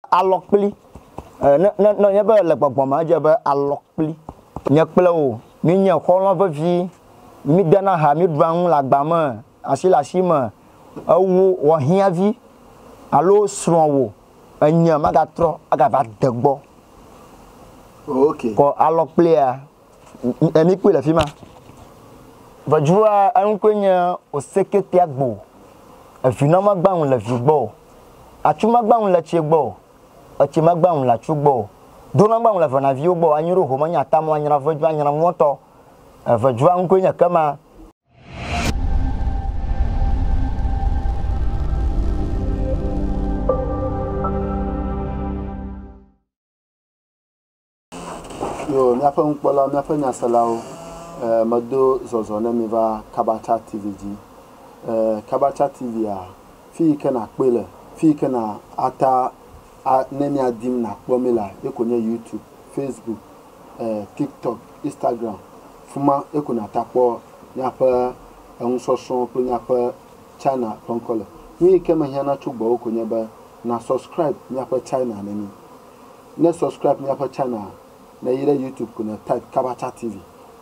alokpli no nye be le gbogboma je be alokpli nye kple o mi nye xolon vevi mi dena ha mi dran la gba me asi me ewo wo hiavi alo sron wo enya maga tro aga va degbo okay ko alokpli a mi pe le fi ma vajua ankwenya o sekete agbo afina magba un le fi gbo atuma gba un le che gbo ati magba un la chu gbo dona gba un le fana vi gbo anyiro ho manya tamo anyira vajua anyira moto vajua ankwenya kama yo mi afa nkpola mi afa nyasalao mado zozo na mi va Kabata TV ji Kabata TV a fi kana kpele fi kana ata neni adim na kpomela ekonye YouTube Facebook TikTok Instagram fuma ekona tapo nyapa ensoso po nyapa channel konkole mi kema hiana chugbo okonye ba na subscribe nyapa channel neni na subscribe nyapa channel na yire YouTube kuna type Kabata TV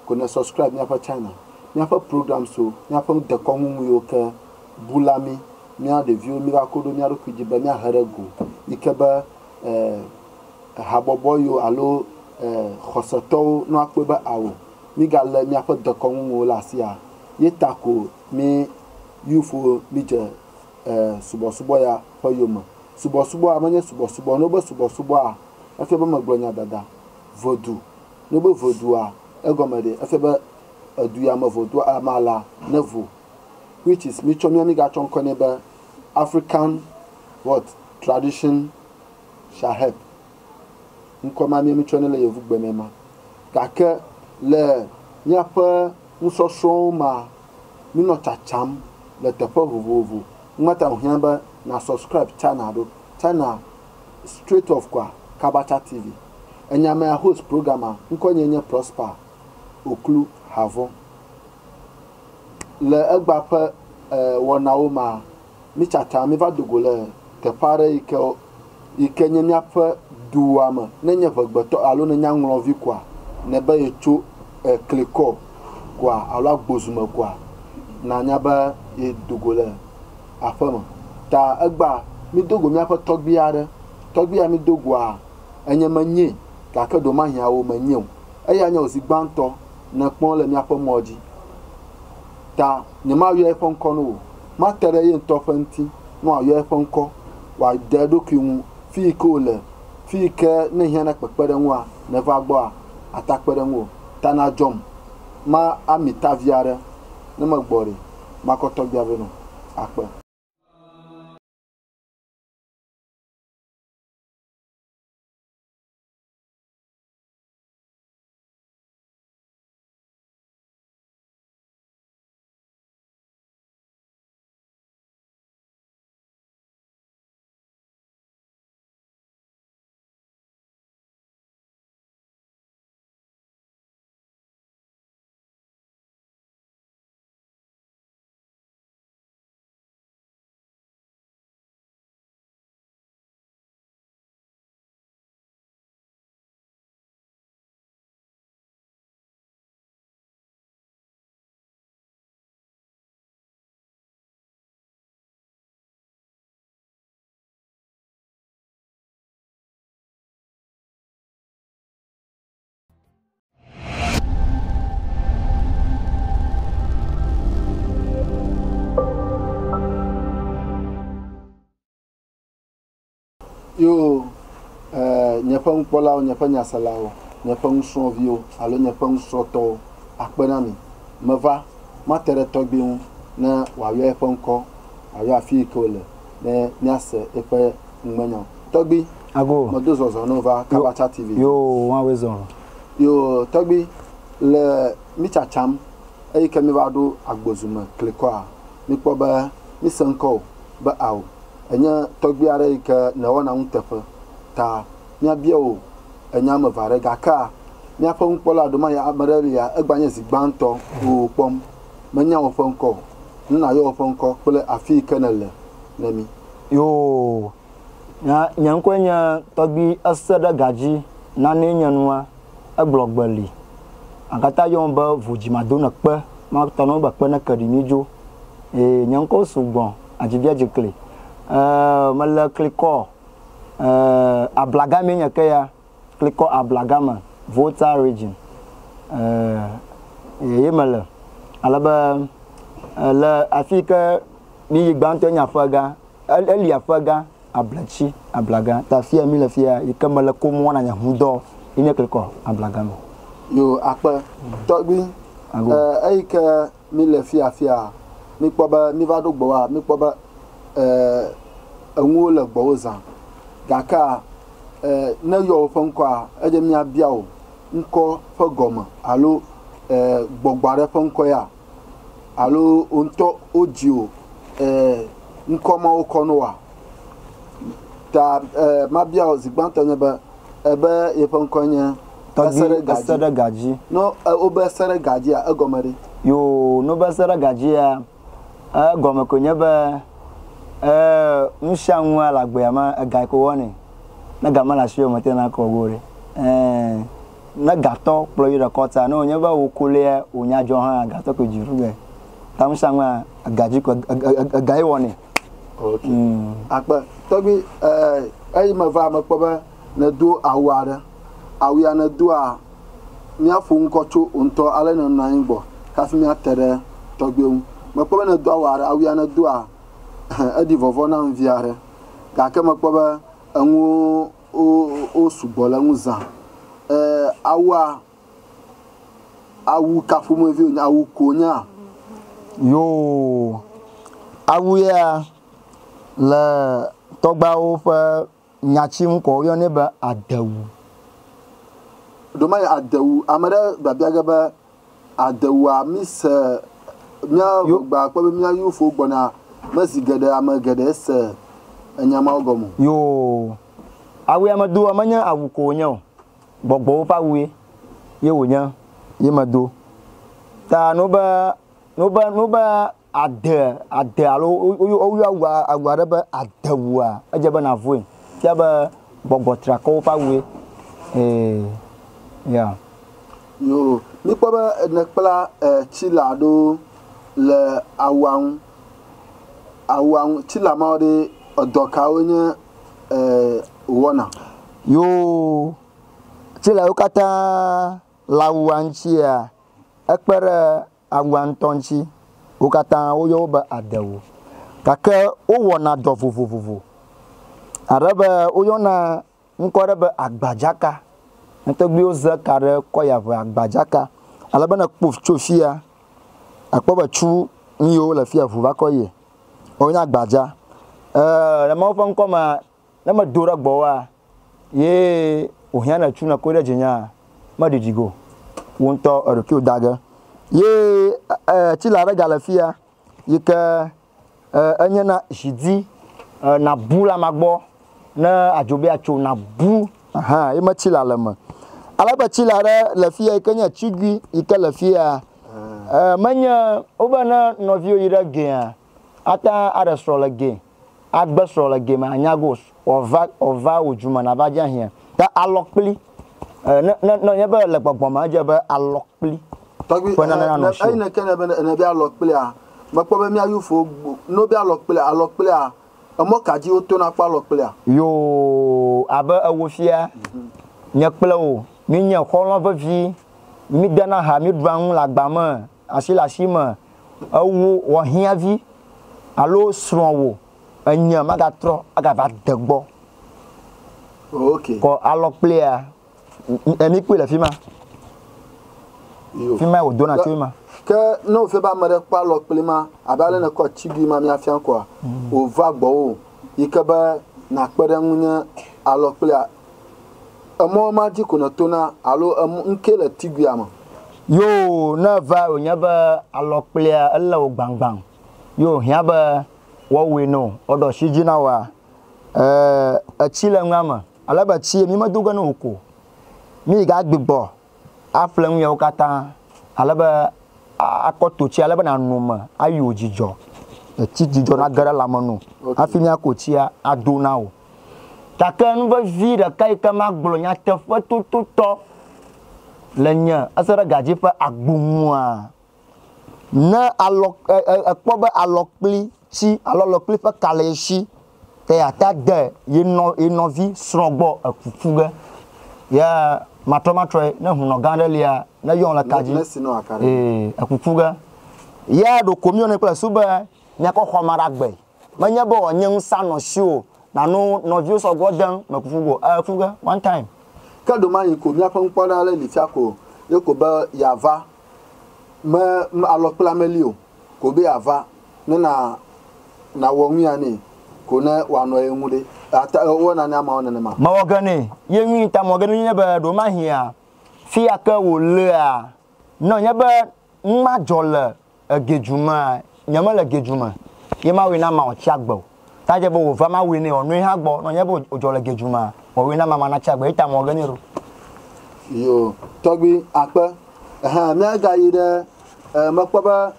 kuna subscribe nyapa channel nyapa program so nyapa de konwu yo ke bulami nya de view mi ba kodo nya ro kujiba nya harego ikeba habobo yo alo khosato no akpeba awo mi gale nyapa de konwu la sia yetako mi yufo mi je subo ya hoyoma subo amanye subo no be subo a afeba maglonya dada vodu no be vodu a egomede afeba aduya ma vodu amala nevo which is michomi mi ga chon koneba African what tradition shall help nkoma mi chonele yevu gbemema kake le nyapa nsoso ma mi no chacham le tepo vovovo ngata ohiamba na subscribe channel straight off kwa Kabata TV enyama host programmer nkonyenye prosper oklu havo le egba wonaoma mi chata mi va dogole te pare ike nyenya pe duama nenye vegbeto alo nenya nglovi kwa ne be echo kliko kwa alo agbozuma kwa na nya ba e dogole afama ta egba mi dogo mi afa togbi mi dogo a enye manye ka ke do ma hia wo manye eya nya osigbanto na pon le mi afa moji ta ni ma yo efonko no ma tere ye ntofanti no ayo efonko wa dedo kiwu fi ko le fi ke ne hia na pepere nwa ne va gbo a atakpere nwo ta na jom ma amita viare ne ma gbore ma ko togbi aveno ape yo nyepang pola nyepang salao nyepang sonvio alo nyepang soto akpenami meva matere togbi un na wa yo eponko ayo afi kole ne nyase epe ngmenyo togbi ago modozo zonova Kabata TV yo wan wezon yo togbi le mi chacham e ke mi vado agbozuma kliko a mi kpo ba mi sanko ba aw enya togbi are ke na wona untefe ta nya biao enya ma vare gaka nya fon pola do ma ya amarelia egbanye zigbanto o pom manya wo fonko nna yo fonko pele afi kenele nemi yo Ya nyankwenya Torgbui Eselegadzi nane nyanua eglogbeli. Akata yomba vujimado na kpe ma tono ba kpe na kadimijo. Nyanko sugbon ajibia jikle. Mala kliko ablagame nyakaya kliko ablagama voter region. Yemala alaba la Afrika mi gbanto nyafaga eli afaga ablachi ablaga ta fia mi la fia ikamala ko mwana nya hudo ine kliko ablagama yo akpa Torgbui aika mi la fia mi kpoba mi va do gbowa mi kpoba anwo la gbowo zan gaka na yo fon kwa eje mi abia o nko fo goma alo gbogbare fon ko ya alo onto ojio nko ma okono wa ta mabia o zigbanto nyeba ebe ye fon ko nya Eselegadzi no obe Eselegadzi a egomere yo no be Eselegadzi a gome ko nyeba nshanwu alagbe ama gai ko woni na gama la shio mate na ko gore na gato plo yi rekota na onye ba wokole onya jo ha gato ko jirube tam shanwa agaji ko gai woni okay akpa Torgbui ayi ma va ma kpoba na do awara awia na do a mi afu nkocho onto ale na nan gbo ka fi mi atere Torgbui ma kpoba na do awara awia na do a adi vovo na nviare ga ka ma kpoba anwo o subola nguza awu kafu mo vi onya awu konya yo awu ya la togba o fa nyachi nko yo ne ba adawu do mai adawu amara babia ga ba adawu amisa mia gba pa mia yufo gbona masigede amagede se anyama ogomu yo awu ya madu amanya awu konya gbogbo fa we ye wonya ye madu ta no ba ade alo o agwa ba adawua ajaba na voin ti aba gbogbo trako fa we ya yo mi ko ba na kpla chilado le awan chila ma de odoka onye wona yo chila ukata lawanchia ekpere agwantonchi ukata oyo ba adawu kaka o wona do vovovovo araba oyo na nkore ba agbajaka Torgbui ozakare koya ba agbajaka alaba na kpof chofia akpoba chu nyo la fia vuva koye onya agbaja na ma ofan koma na ma dora gbowa ye ohia na chu na ko jinya ma didigo wonto orokio daga ye tilara galafia yika anya na jidi na bula magbo na ajobe acho na bu aha e ma tilala ma alaba tilara lafia kanya chigui yika lafia manya obana novio yira gen ata arestro la gen agbesro la gen ma anyagos ova ojuma na baja hia ta alokpli no yeba le gbogbo ma jeba alokpli Torgbui ai na kene be na bia alokpli a ma kpo be mi ayufo no bia alokpli a amo kaji o to na pa alokpli a yo aba awofia nyakpla o mi nya kolon va vi mi dana ha mi dwan lagbama asila shima awu wo hia vi alo sronwo anya magatro aga va degbo okay ko alokpli a emi pe la fima fima o dona tema ke no fe ba mare pa alokpli ma abale na ko chigui ma mi afian ko o va gbo o ikaba na kpere ngunya alokpli a amo ma di ko na tona alo nkele tigui ama yo na va o nyaba alokpli a alla o gbangbang yo hiaba wo we no odo shijina wa achile ngama alaba chi mi maduga no ko mi ga gbigbo aflan ya okata alaba akotochi alaba na numa ayo jijo ti jijo na gara lamanu afini akochi adonao Takan va vira kai kama gbolonya te fa to lenya asara gaji fa agbumwa na alok akpoba alokpli chi alokpli fa kaleshi te ata de yenovi srogbo akufuga ya matomatwe na huno gandelia na yon la kaji akufuga ya do komione kwa suba nyako khomaragbe manya bo onyen sano shio na no views of godan makufugo akufuga one time kado mani ko mi afan kwara le litiako ye ko ba yava ma alokpla melio ko be yava na wonwi ani ko na wano enwude ata wona na ma wona na ma wogane ye nwi ta mo gane nyeba do ma hia fi aka wo le a no nyeba ma jole agejuma nyama la gejuma ye ma we na ma o chiagbo ta je bo wo fa ma we ni onu ha gbo no nyeba o jole gejuma o we na ma na chiagbo ita mo gane ro yo Torgbui akpa me ga yide makpaba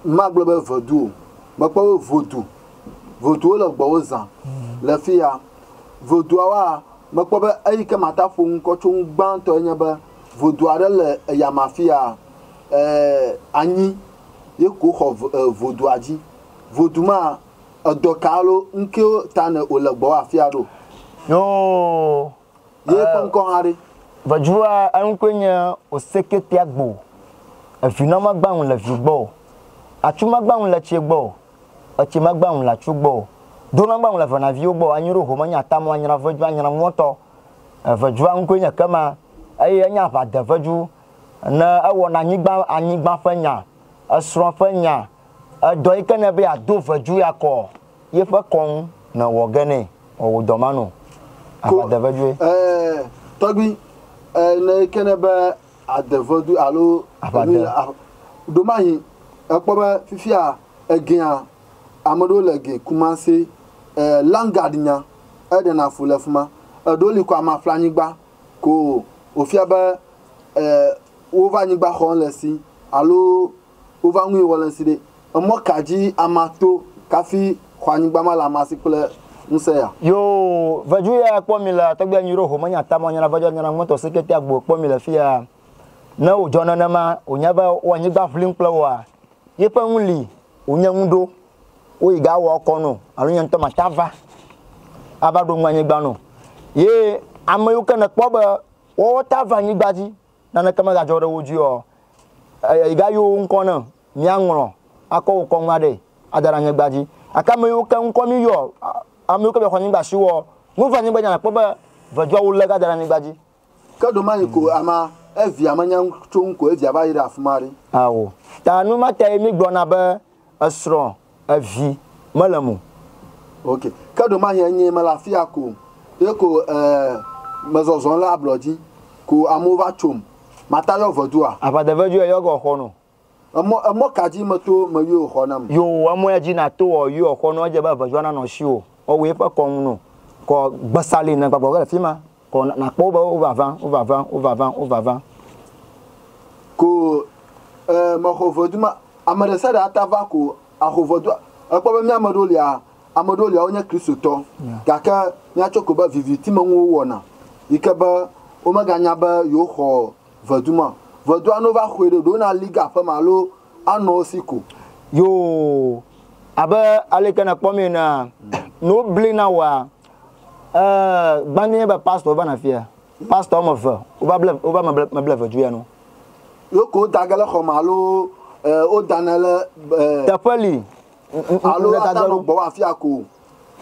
maglobe vodu makpaba vodu lo gbo zan le fia vodu wa makpaba ayi ka mata fun ko tun gban to nya ba vodu are le ya mafia anyi ye ko vodu aji vodu ma dokalo nke tane o le gbo afia do yo ye kon hari vajua ankwenya osekete agbo afinama gbaun la figbo atuma gbaun la chegbo achima gbaun la chugbo dona gbaun la fana viogbo anyiro homanya tamo anyira vajua anyira moto vajua ankwenya kama ayi anya fa da vaju na awona anyigba fanya asro fanya do ikana be ado vaju yakọ ye fa kon na wogane o domano abada vaju Torgbui na kene ba adevodu alo do mahi akpoba fifia egia amado lege kumanse langadnya ede na fulefuma do li kwa ma flanyigba ko ofia ba over nyigba khon lesi alo over nwi wolensi de mo kaji amato kafi khwanyigba mala masikule nseya yo vajuya pomila Torgbui anyiro ho manya tamo nyana vajo nyana moto sekete agbo pomila fia na ojona na ma onyaba wanyigba fling flower yepa nwuli onyangudo oyiga wo kono alunya ntoma tava abado nwanyigba no ye amayuka na kpoba wo tava nyigbaji na kama ga jore woju o yiga yo nkona nyanwro akọ ko nwade adara nyigbaji akamayuka nkomi yo amuko be khoni gba siwo mu fa ni gba na poba vajwa ulle ga dara ni gbaji kado mani ko ama evi amanya tun ko evi abayi da afumari awo ta nu mata emi gbona ba asro avi malamu okay kado mani enye malafia ko eko mazozon la bloji ko amova chum mata yo vodua abada vajwa yo go khono amo kaji mato mayo khonam yo amo ya ji na to o yo khono je ba vajwa na no shiwo o we fa kon no ko gbasale na gbagbo ga fima ko na po ba over 20 ko ma hovoduma amadesa da atava ko ahovodu akpo mi amadolia onye kristoto kaka nya chokoba viviti manwo wona ikaba o maganya ba yo ho voduma vodu anova khwede do na liga fa malo ano siko yo aba alekana kpomi na no blina wa bandi ba pastor ba na fia pastor mo fa o ba ma bleva juya no yo ko dagala ko malo o danala tapali alo atano bo afia ko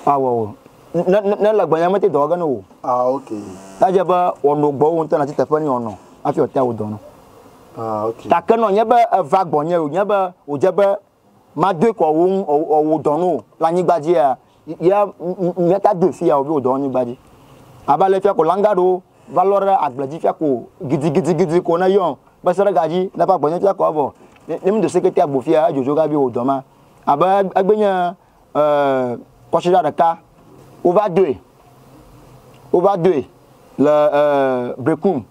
awo na la gbanya mate do ga no okay taje ba ono gbo won tan ati tapali ono afi o ta o dono okay takano nyeba vagbonye o nyeba o jeba ma de ko o dono la nyigbaji ya meta de fia o do nyigbaji abale fia ko langado valora agbaji fia ko gidi ko na yon basara gaji la pa gbonye fia ko bo nim de sekete agbo fia ajojo ga bi o do ma aba agbenya considère de cas over 2 le brekum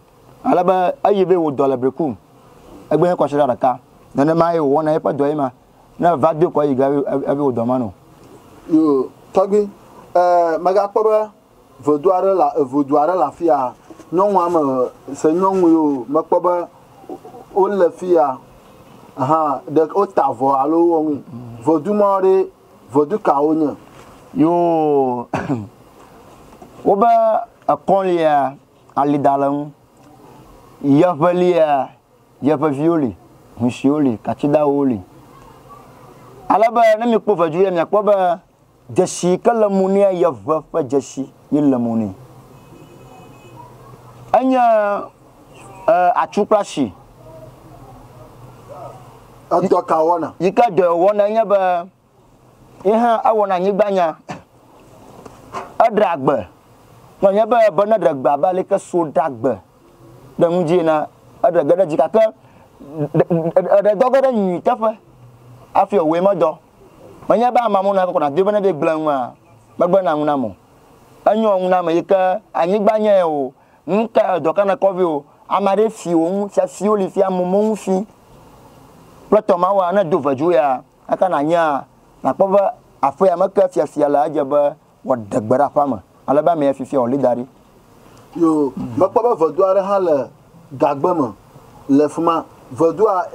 alaba ayibe o do le brekum agbenya considère de cas na ma e wona e pa do e ma na va de ko yiga abi o do ma no yo Torgbui Magapoba Vaudoire la fia. Non, c'est non, Mapoba, all la fia. Aha, de Ottavo, allo, Vaudou Mare, Vaudou Kaonia. Yo, Oba a Colia, Alidalam, Yavalia, Yavavioli, Monsioli, Catida Oli. Alaba, let me cover you and Yakoba, Jashi, Calamunia, Yava, Jashi, Yilamuni. Anya a Chuplashi. Kawana. You got the one never. Yeah, I want a new banya. A dragber. No, never burn a dragba, like a soul dragber. The Mujina, a dragajaka, the dog and you tougher. I feel way my door. When you're about Mamma, I'm given a big blama. Babana Namo. I know Namaka, I need banya. Nka dokana kovio amare fiu tia fiu li fia mumu fi plato mawa na dovajuya aka na nya na kpova afoya maka fia la ajaba wadagbara fama alaba me fifi o lidari yo makpova Vaudoire hala gagbama lefuma Vaudoire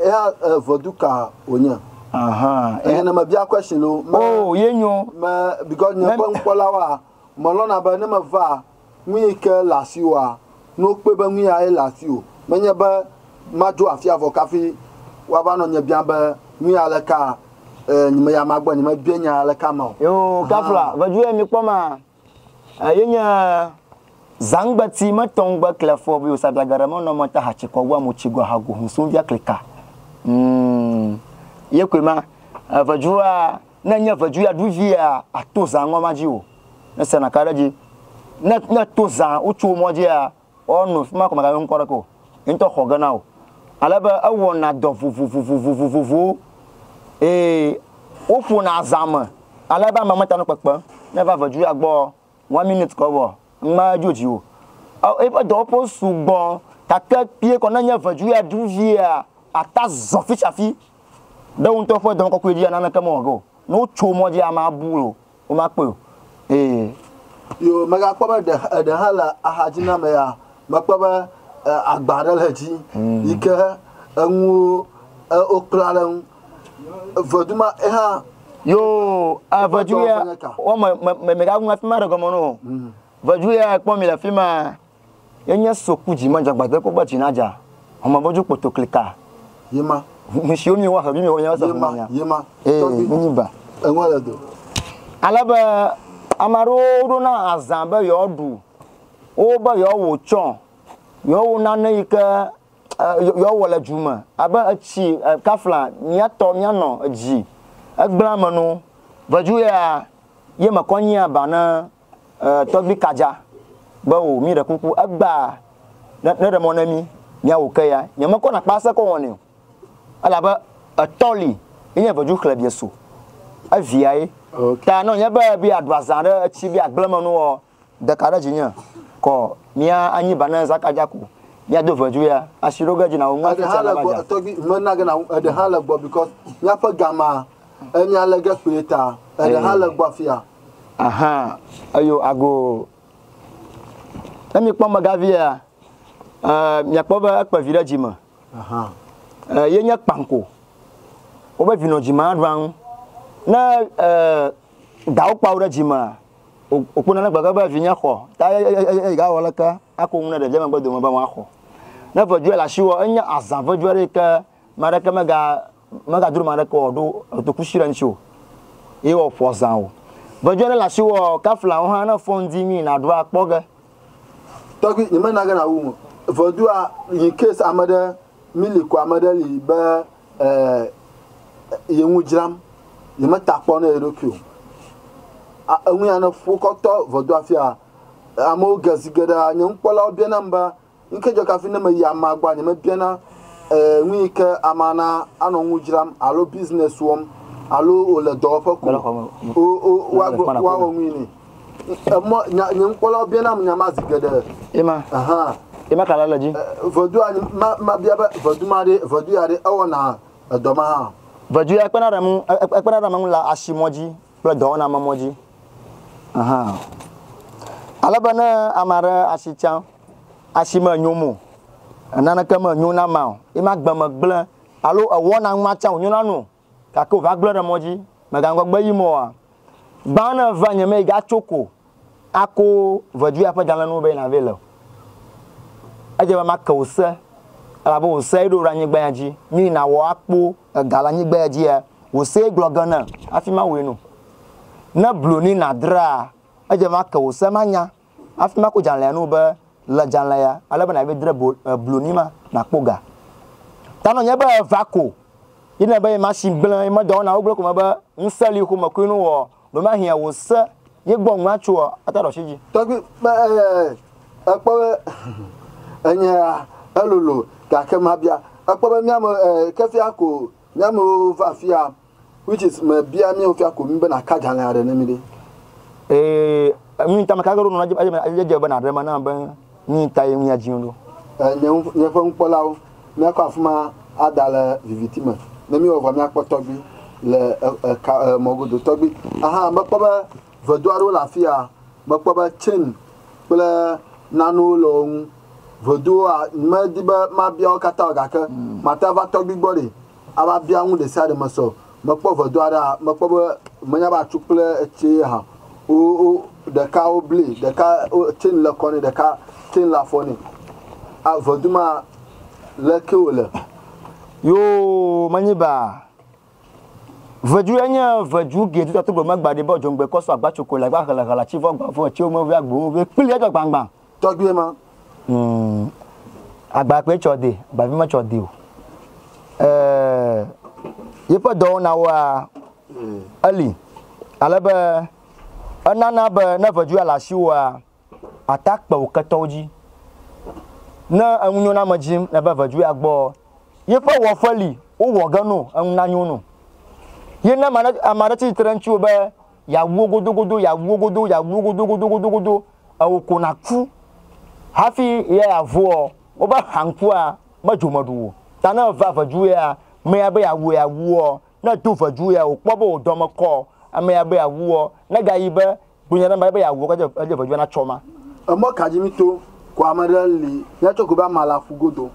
Vauduka onya aha na mabia question lo oh yenyo ma because nyapo nkola wa molona ba na mava nwike lasiwa no pe ba nwi aye lasio menya ba majo afia vokafi wa ba no nya bia ba nwi alaka nyima ya magba nyima bienya alaka ma yo kafla vajue mi kpoma ayenya zangbati matongba klafo bi usabagara mo no mota hachiko wa mo chigwa hago hunsun via klika yekwema vajua nanya vajua duvia atoza ngoma jiwo na sana karaji na toza uchu moja onu fima ko magayon korako into hoganao alaba awona do vu ofu na azama alaba mamata no pepe never vaju agbo 1 minute ko wo ma joji o e do po sugbon taka pie ko na nya vaju aduvia ata zofi chafi da un to fo don ko kwedi na kama ogo no chu moja ma bulo o ma pe yo maga kwaba de hala ahajina me ya makpaba agbara laji ike enwu oklaran voduma eha yo avajuya o me ga nwa fima rego mono vajuya po mi la fima yenya sokuji manja gbagbe ko gbaji naja o ma boju poto klika yema mi si omi wa habi mi wo yan sa fuma ya yema niba enwa la do alaba amaro na azamba yodu o ba yo wo chon yo wo na na ika yo wo la juma aba achi kafla nya to nya no ji agbama no vajuya ye makonya bana Torgbui kaja ba o mi da kuku agba na da monami nya wo kaya nya mako na pasa ko woni alaba atoli nya vaju club yeso aviae ta no nya ba bi adwazan achi bi agbama no de karaji nya ko mia anyi bana zakajako mia do vajuya ashiroga jina wo ngwa fitala baja Torgbui mena ga na de hala gbo because nya fa gama enya lega creator de hala gbo fia aha ayo ago nami kwa magavia mia kwa akpa village ma aha yenya kpanko oba vino jima ran na dawo pawra jima okuna na gbagaba vinya kho ta ga walaka akuna de jema gbodo mo ba wa kho na vojua la shiwo enya azan vojua ka maraka maga duru maraka odo to kushira ncho e o fozan o vojua la shiwo kafla o ha na fondi mi na do akpoga Torgbui ni mena ga na wu vodua in case amada miliku amada li ba yenwu jiram yema takpo na erokio anwu ya na fukoto vodua fia amo gazigada nyem kpola obia namba nke joka fi na ma ya magba nyem bia na nwi ke amana anonwu jiram alo business wom alo ole do fa ko wa nwi ni mo nyem kpola obia na nyama zigada ema aha ema kala laji vodua ma bia ba voduma de vodua de awona adoma ha vojua ekpena ramu la ashimoji pla do na mamoji aha alabana amara asichan asima nyomo nana kama nyona ma ima gbama gblan alo awona ma chan nyona no kako va gblan moji magango gba yimo a bana vanya me ga choko ako vodu apa jalan no be na velo aje ba makausa alabo ose do ranyi gba yaji ni na wo apo galanyi gba yaji e wo se glogana afima we no na bloni na dra aje makausa manya afima ko jalan no be la jalan ya alaba na be dra bloni ma na poga tano nya ba vako ina ba machine blan ma do na oglo ko ma ba nsali ko makunu wo no ma hia wo se ye gbon ma chuo ataro shiji Torgbui akpo enya elolo ka ma bia akpo ba miam kafia ko miam vafia which is ma bia mi ofia ko mi be na ka jalan are na mi de mi ta maka garo no aje ba na rema na ba ni ta yin ya jin lo nye fo npolawo mi akọ afuma adala vivitima na mi over mi akpo Torgbui le mogodo Torgbui aha makpo ba vodoaro la fia makpo ba chain ple nanu lo vodo a mediba ma bia o kata ga ka mata va Torgbui gbori aba bia hu de sade maso makpo vodoara makpo ba manya ba chuple eche ha o de ka obli de ka chain le koni de ka chain la foni a voduma le ke ole yo manyiba vodu anya vodu ge tu to magbade bo jongbe koso agba chokola agba kala chi fo gba fo chi o mo vi agbo we pili ejo gbangban Torgbui ma agba pe chode ba vi ma chode o ye po do na wa ali alaba anana ba na vodu ala shiwa attack pa o katoji na anwunyo na majim na ba vodu agbo ye po wo fali o wo gano anwunanyo no ye na amara ti tranchu ba ya wogodogodo awu konaku hafi ya avo oba hanku a majomadu tana vavaju ya me ya ba ya wo na do vaju ya okpobo odomoko ame ya ba ya wo na gayi ba bunya na ba ya wo ka je vaju na choma amo kajimito kwa amarali ya choko ba mala fugodo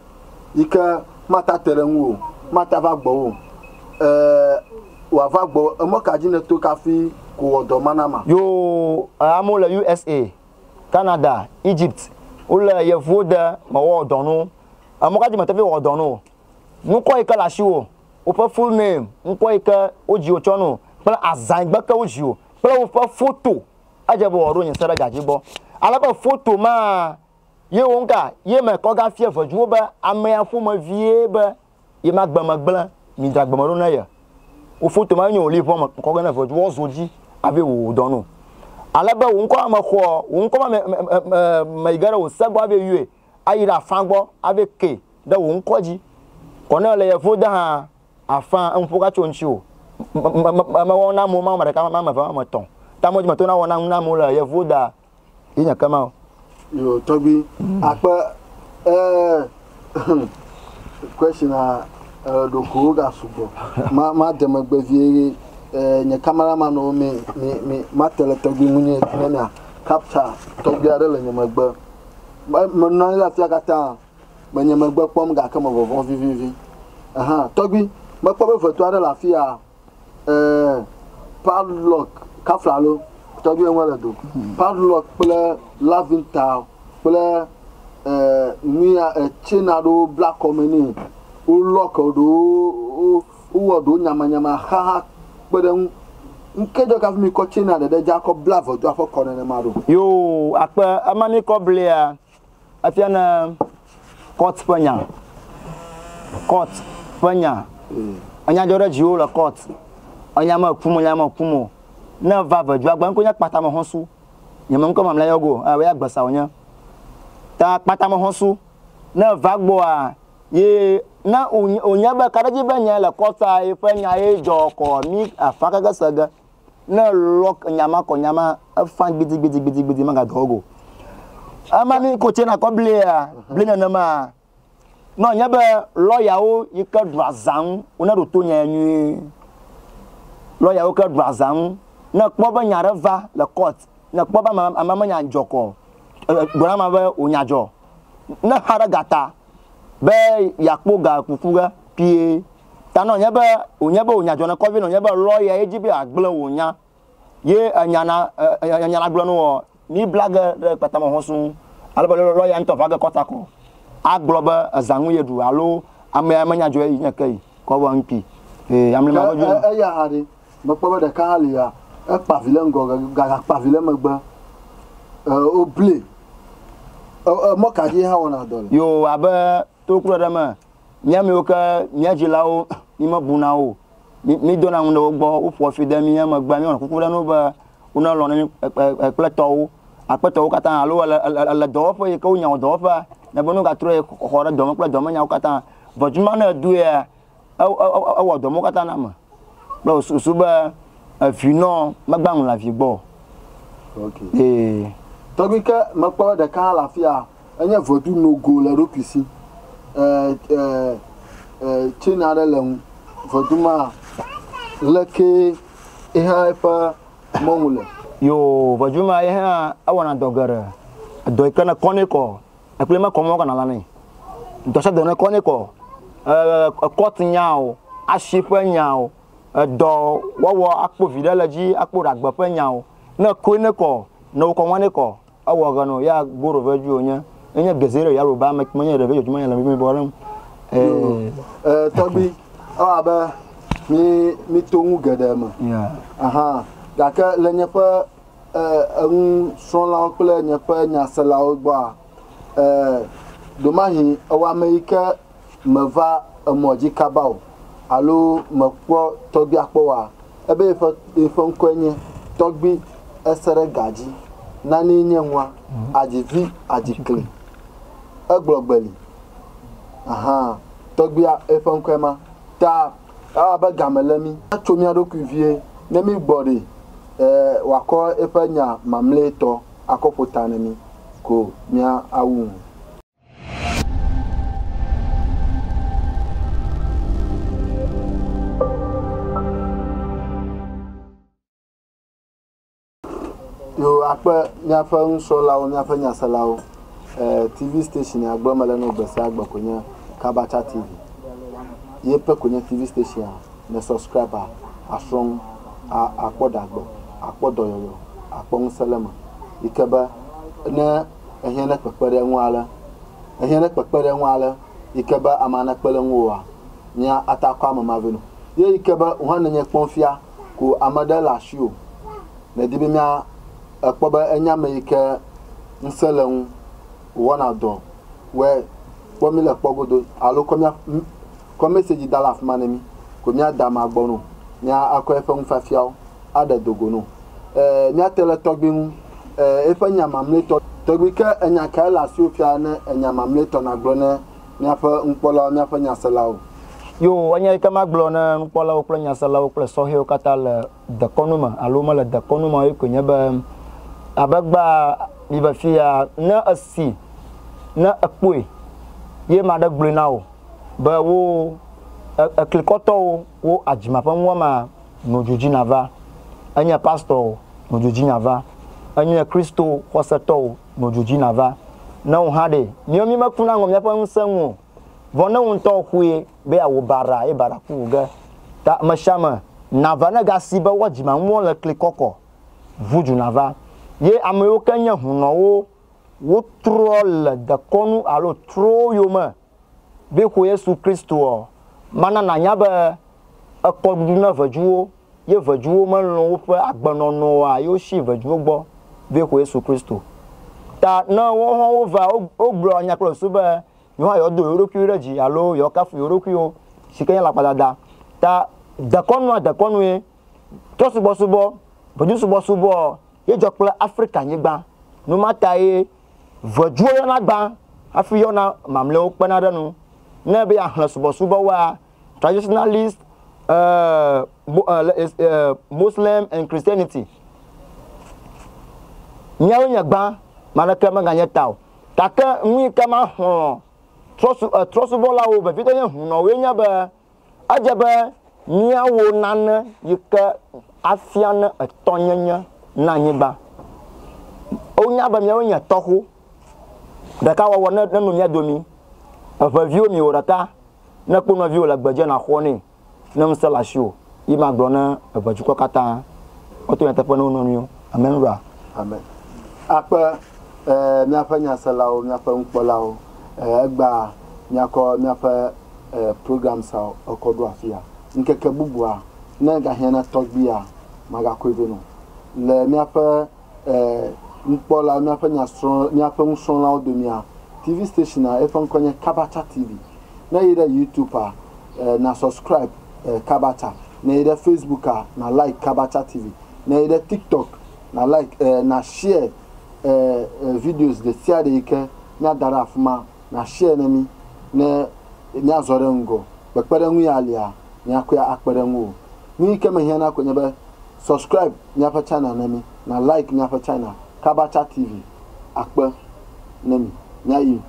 ika mata terenwo mata va gbo wa va gbo amo kajine to kafi ko odo manama yo amo la USA Canada Egypt ula ye voda ma wo donu amo kajime to fi wo donu nko ika la shiwo o pa full name nko ika oji ochono pala azan gbaka oji o pala o pa photo ajebo oro yin sara gajibo alaba photo ma ye wonka ye me ko ga fie foju ba amya fu ma vie ba ye magbamagblan mi dagbamaro na ya o photo ma yan o le fo ko ga na foju wo soji ave wo donu alaba wonko amakho wonko ma igara o sagbo ave yue ayira fangbo ave ke da wonko ji kona le ye fo da ha afan anfo ga chonchi o ma wona mo ma ka ma fa ma ton ta mo ji ma to na wona na mo la ye fo da inya kama yo Torgbui apa question do ko ga subo ma de magbavie nya cameraman no me ma tele Torgbui munye na capture Torgbui are le nya magba ma no la fia kata ma nya magba pom ga kama vovon vivi aha Torgbui ma pa be foto are la fia padlock kaflalo Torgbui enwala do padlock ple lavinta ple mia china do black community o lock do o do nyama ha pede nkejo ka mi ko china de jacob blavo do afọ kọrọ ne maro yo apa amani ko blia afiana court panya anya jore ji o la court anya ma kumo na vava ju agba nko nya pata mo honsu nyama nko mamla yogo we agbasa onya ta pata mo honsu na vagbo a ye na onya ba karaji ba nya la kota e panya e joko mi afaka ga saga na lock nyama ko nyama afan gbidi manga dogo amani ko chena ko blea blena na ma no nya ba lawyer o yika drazan una ro to nya nyu lawyer o ka drazan na kpo ba nyare va la court na kpoba mama nya njoko gbona ma be onyajo na hara gata be yakpo ga kukuga pie tano nya be onyajo na covid no nya be lawyer ejibi agble wonya ye anyana gble no ni blaga patama hosun alba lawyer nto faga kotako agloba azanwu yedu alo amanyajo yi nya kai ko wa mpi amle ma bojo ya hari mo kpoba de kan ya e pavile ngo ga pavile magba o play mo kaji ha wona dole yo abe to kuro da ma nyame o ka nyajilawo ni mabunao mi dona ndo gbo o fo fi de mi nyama gba mi on kuku da no ba una lo ni apeto kata alo la do fo e ko nya do fa na bonu ga tro e ko ra do mo do mo nya kata bojuma na du e awo do mo kata na ma lo su ba fino magba la fi gbo okay Torgbui ke makpa de kan la fia enye vodu no go la roklisi china de le vodu ma leke e ha pa momule yo vodu ma e ha awona dogara do kana koniko akule ma komo kana la ni do sa do na koniko kot nyao ashifa nyao do wowo akpo vidalaji akpo ragba fa nyao na koniko no ko wane ko awo gano ya goro veju onya enya gezero ya roba mek manya de veju manya la mi boram Torgbui aba mi tongu gadama yeah aha daka lenye pa un son la ko lenye pa nya sala gba domahi awa amerika mava moji kabao alo mpo Torgbui akpowa ebe ifo nkwenye Torgbui Eselegadzi nani nyenwa ajivi ajikle egbogbeli aha Torgbui efonkwema ta aba gamelemi achomi adokuvie nemi gbori wako efanya mamleto akopotanemi ko mia awu yo apa nya fa nso lawo nya fa nya salawo TV station agba mala no gbesa agba konya Kabacha TV ye pe konya TV station na subscriber asron akpodagbo akpodoyoyo akpon salama ikaba na ehia na pepere nwala ikaba amana pele nwa nya atakwa mama venu ye ikaba uhana nya kponfia ko amada la shio na dibe mia akpoba enya meike nselem wona do we bomile kpogodo alo ko message dalaf manemi ko mia dama gbonu nya akoefe nfafiao ada dogono nya tele Torgbui efe nya mamleto Torgbui ke enya ka la sofia na enya mamleto na gbone nya fa nkpolo nya fa nya salao yo anya ka maglo na nkpola o planya salao ple sohio katal de konuma alo mala de konuma ko nya ba abagba biba fia na asi na akpoi ye ma da gblinawo ba wo aklikoto wo ajima fa nwama nojuji nava anya pastor nojuji nava anya Kristo hosato nojuji nava na unhade niomi makuna ngom ya fa nsanwo vona unto hwe be awo bara e bara kuga ta mashama nava na gasiba wajima nwo la klikoko vuju nava ye ameyo kanya hunowo wo troll da konu alo tro yoma be ko Yesu Kristo mana na nya ba akoduna vajuo ye vajuo manlo wo fa agbanono a yo shi vajuo gbo be ko Yesu Kristo ta na wo va ogbo anya klo so ba yo ayo do yoroku reji alo yo kafu yoroku yo sikanya la padada ta da konu e to subo boju subo ye jokla Africa nyigba no mata e vajuo yo na gba afi yo na mamle o penada no na be ahla subo wa traditionalist Muslim and Christianity nyawo nyagba manaka maganya taw taka nwi kama ho trosubo la o be fitanya hu no we nya ba ajaba nyawo nan yika afiana atonyanya na nyigba wonya ba mi wonya toho da ka wo na no mi adomi afa vio mi orata na kpo no vio la gbaje na ho ni na msala show yi ma gbo na afa chuko kata o to yata pano no no amen ra amen apa mi afa nya salao mi afa nkpolao gba mi afa programs a okodo afia nkeke bubua na ga hia na Torgbui a maga kwebe no le mi afa nkpola mi afa nya strong mi afa nson la odomia TV station a efon konye Kabata TV na yira YouTube a na subscribe Kabata na yira Facebook a na like Kabata TV na yira TikTok na like na share videos de sia de ike na dara afuma na share na mi na nya zore ngo bekpere nwu ya alia nya kwa akpere nwu ni ike me hia na konye be subscribe nya fa channel na mi na like nya fa channel Kabata TV akpe na mi nya yi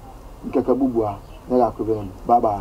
nkeke bubua na ya kwebe bye bye.